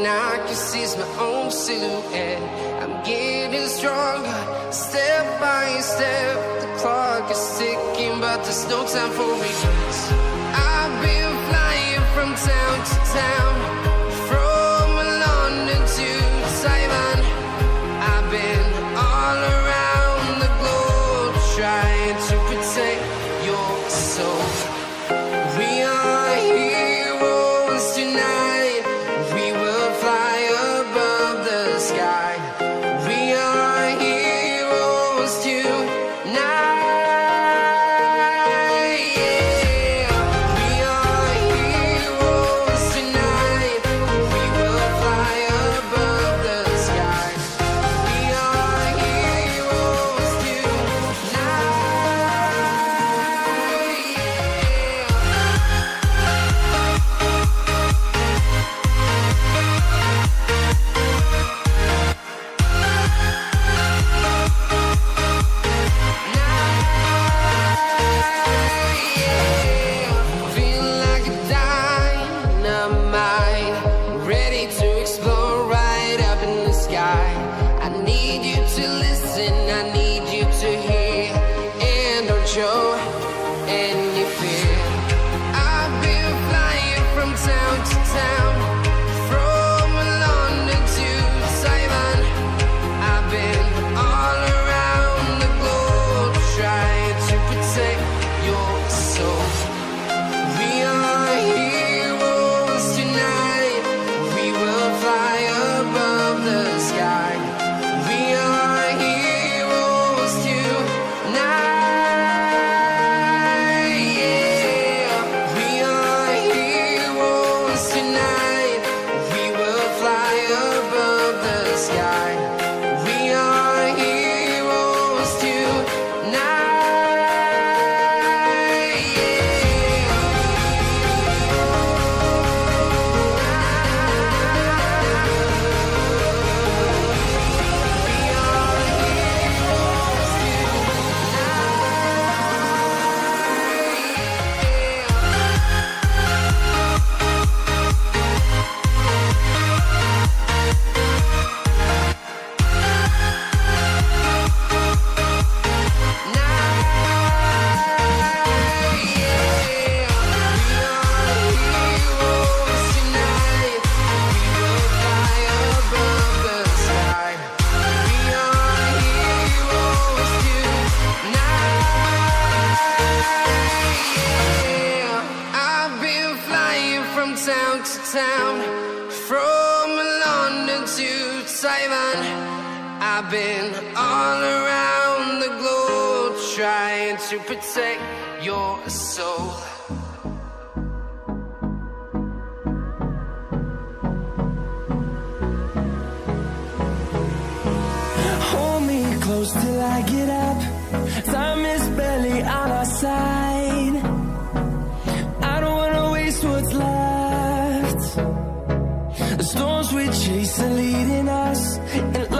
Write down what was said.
I can seize my own silhouette. I'm getting stronger, step by step. The clock is ticking, but there's no time for regrets. I've been flying from town to town, from London to Taiwan. I've been all around the globe, trying to protect your soul. We are heroes tonight. We will fly above the sky. We are heroes tonight. Yeah. We are heroes tonight. We will fly above the sky. We are heroes tonight. Feel like a dynamite, ready to explode right up in the sky. I need you to listen, I need you to hear, and don't show any fear. I've been flying from town to town, from London to Taiwan. I've been all around the globe, trying to protect your soul. We are heroes tonight. We will fly above the sky. We are heroes tonight. Yeah. We are heroes tonight. We will fly above the sky. We are heroes tonight. I've been flying from town to town, from London to Taiwan. I've been all around the globe, trying to protect your soul. Hold me close till I get up. Time is barely on our side. I don't wanna waste what's left. The storms we chase are leading us, and